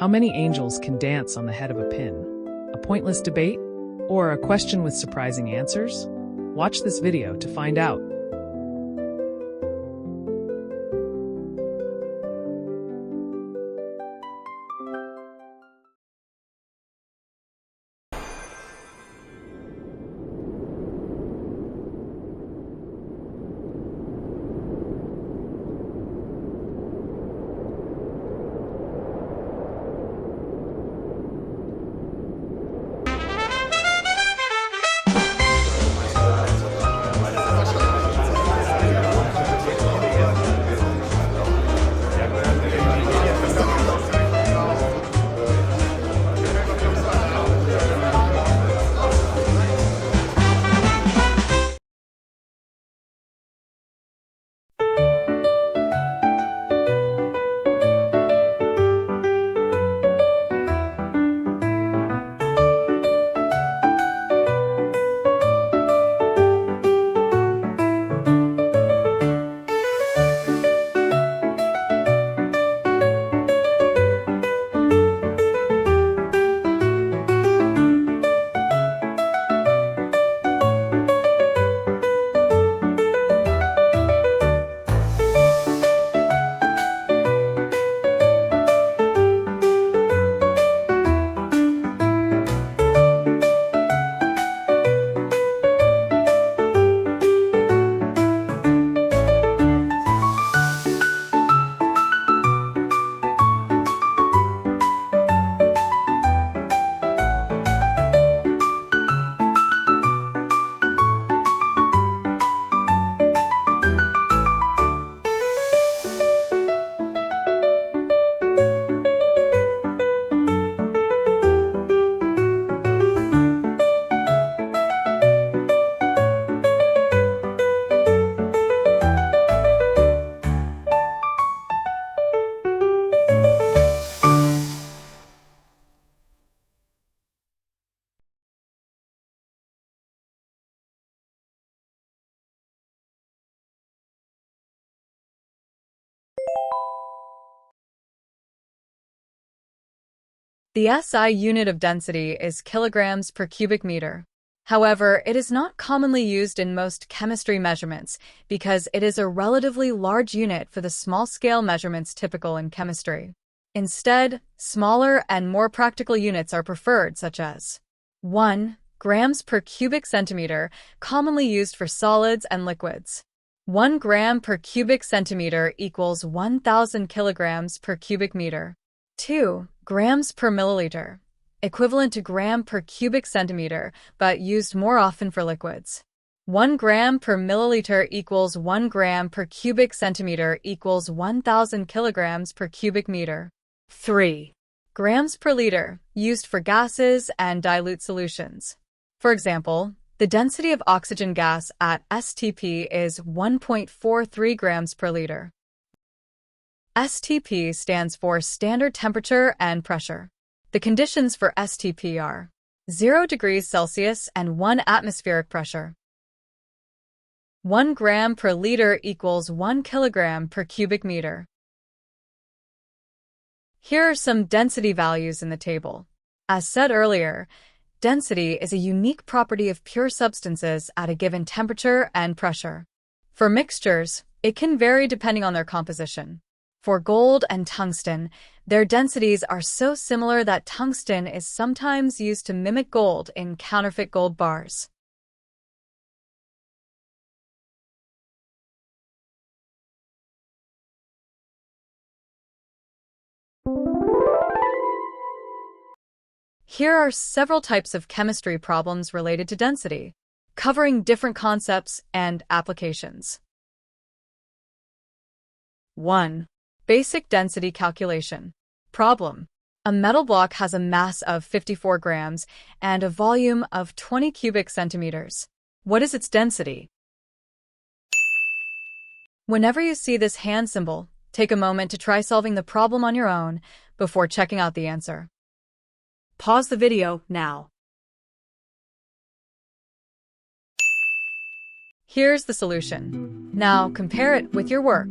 How many angels can dance on the head of a pin? A pointless debate? Or a question with surprising answers? Watch this video to find out. The SI unit of density is kilograms per cubic meter. However, it is not commonly used in most chemistry measurements because it is a relatively large unit for the small-scale measurements typical in chemistry. Instead, smaller and more practical units are preferred, such as 1 grams per cubic centimeter, commonly used for solids and liquids. 1 gram per cubic centimeter equals 1,000 kilograms per cubic meter. 2 grams per milliliter, equivalent to gram per cubic centimeter, but used more often for liquids. 1 gram per milliliter equals 1 gram per cubic centimeter equals 1,000 kilograms per cubic meter. 3 grams per liter, used for gases and dilute solutions. For example, the density of oxygen gas at STP is 1.43 grams per liter. STP stands for standard temperature and pressure. The conditions for STP are 0 degrees Celsius and 1 atmospheric pressure. 1 gram per liter equals 1 kilogram per cubic meter. Here are some density values in the table. As said earlier, density is a unique property of pure substances at a given temperature and pressure. For mixtures, it can vary depending on their composition. For gold and tungsten, their densities are so similar that tungsten is sometimes used to mimic gold in counterfeit gold bars. Here are several types of chemistry problems related to density, covering different concepts and applications. 1. Basic density calculation. Problem. A metal block has a mass of 54 grams and a volume of 20 cubic centimeters. What is its density? Whenever you see this hand symbol, take a moment to try solving the problem on your own before checking out the answer. Pause the video now. Here's the solution. Now compare it with your work.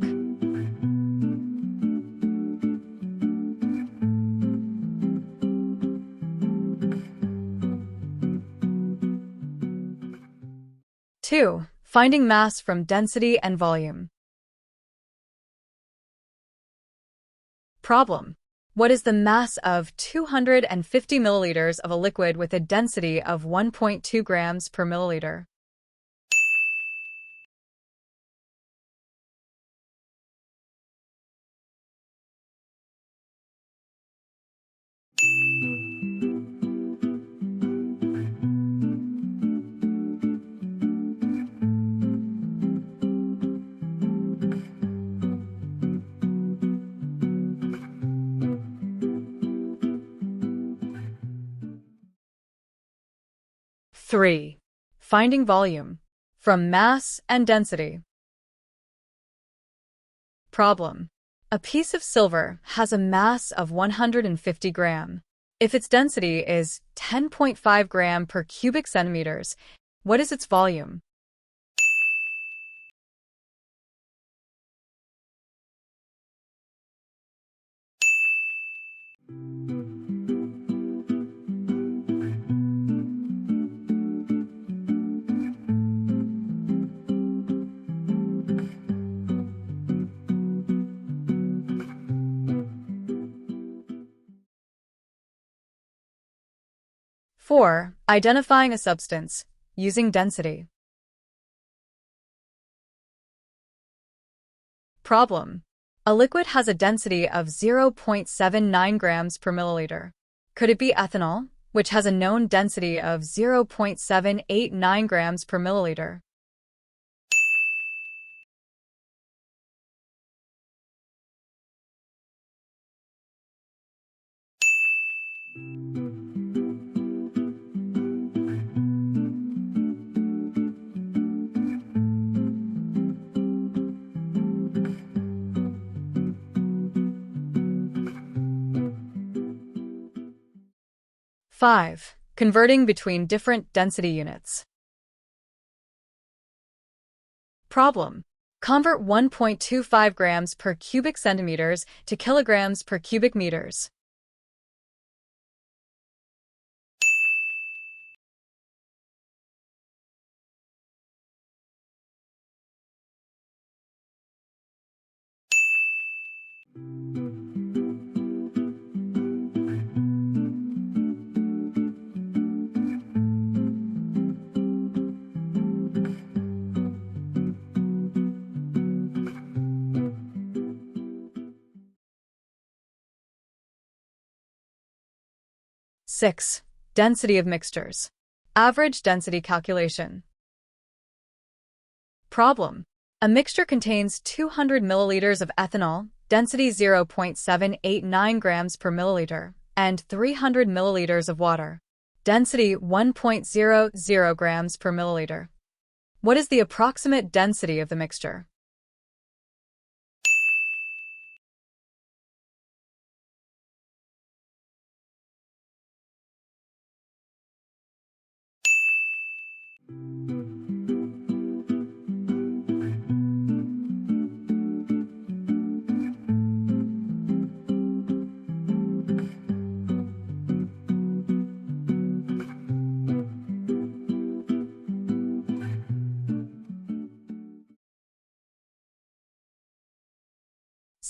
2. Finding mass from density and volume. Problem. What is the mass of 250 milliliters of a liquid with a density of 1.2 grams per milliliter? Three. Finding volume from mass and density. Problem. A piece of silver has a mass of 150 gram. If its density is 10.5 gram per cubic centimeters, what is its volume? Four. Identifying a substance using density. Problem. A liquid has a density of 0.79 grams per milliliter. Could it be ethanol, which has a known density of 0.789 grams per milliliter? Five. Converting between different density units. Problem. Convert 1.25 grams per cubic centimeters to kilograms per cubic meters. Six. Density of mixtures. Average density calculation. Problem. A mixture contains 200 milliliters of ethanol, density 0.789 grams per milliliter, and 300 milliliters of water, density 1.00 grams per milliliter. What is the approximate density of the mixture?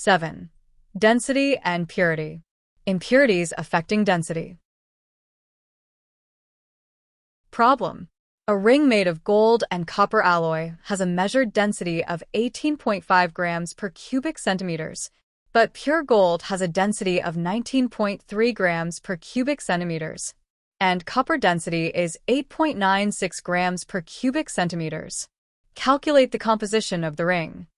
Seven. Density and purity. Impurities affecting density. Problem. A ring made of gold and copper alloy has a measured density of 18.5 grams per cubic centimeters, but pure gold has a density of 19.3 grams per cubic centimeters, and copper density is 8.96 grams per cubic centimeters. Calculate the composition of the ring.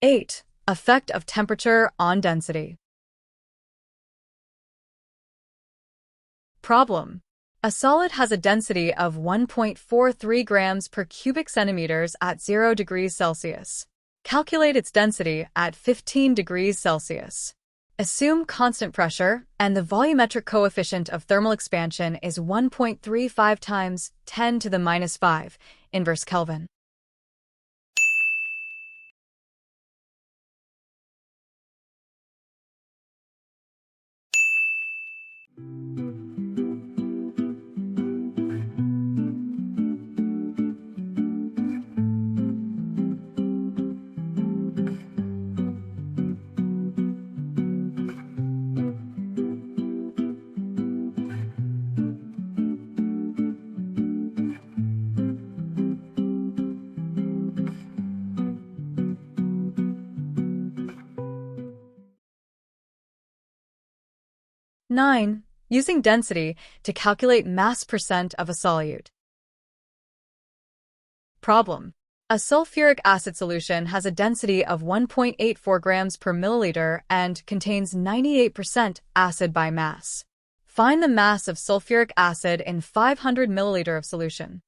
8. Effect of temperature on density. Problem. A solid has a density of 1.43 grams per cubic centimeters at 0 degrees Celsius. Calculate its density at 15 degrees Celsius. Assume constant pressure, and the volumetric coefficient of thermal expansion is 1.35 times 10 to the minus 5 inverse Kelvin. Nine. Using density to calculate mass percent of a solute. Problem. A sulfuric acid solution has a density of 1.84 grams per milliliter and contains 98% acid by mass. Find the mass of sulfuric acid in 500 milliliter of solution.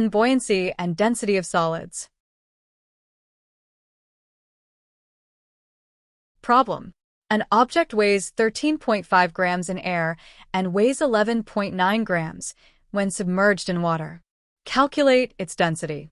Buoyancy and density of solids. Problem. An object weighs 13.5 grams in air and weighs 11.9 grams when submerged in water. Calculate its density.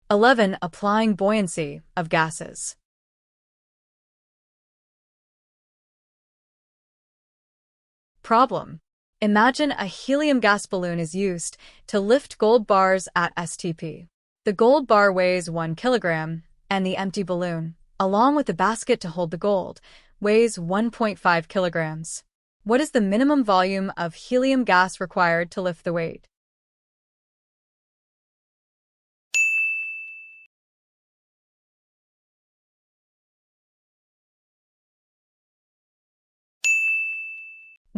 Applying buoyancy of gases. Problem. Imagine a helium gas balloon is used to lift gold bars at STP. The gold bar weighs 1 kilogram, and the empty balloon, along with the basket to hold the gold, weighs 1.5 kilograms. What is the minimum volume of helium gas required to lift the weight?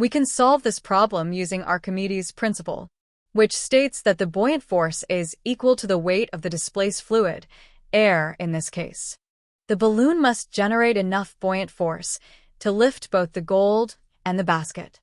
We can solve this problem using Archimedes' principle, which states that the buoyant force is equal to the weight of the displaced fluid, air in this case. The balloon must generate enough buoyant force to lift both the gold and the basket.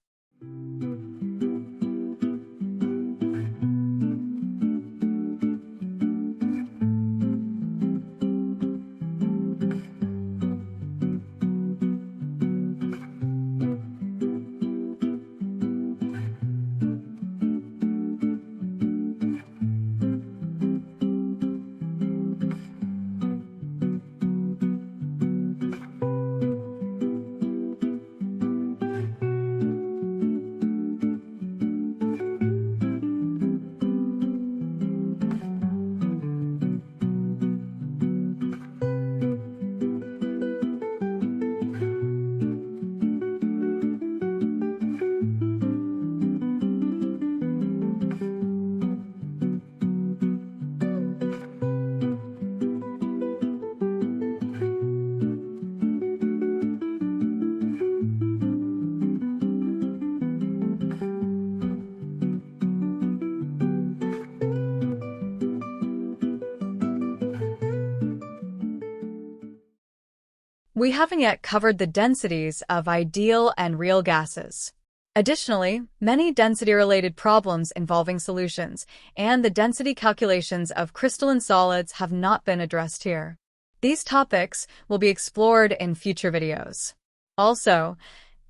We haven't yet covered the densities of ideal and real gases. Additionally, many density-related problems involving solutions and the density calculations of crystalline solids have not been addressed here. These topics will be explored in future videos. Also,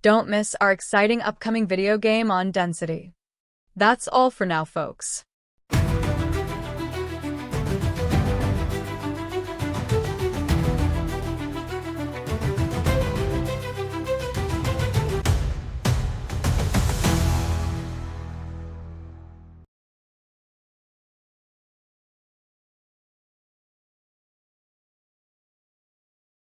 don't miss our exciting upcoming video game on density. That's all for now, folks.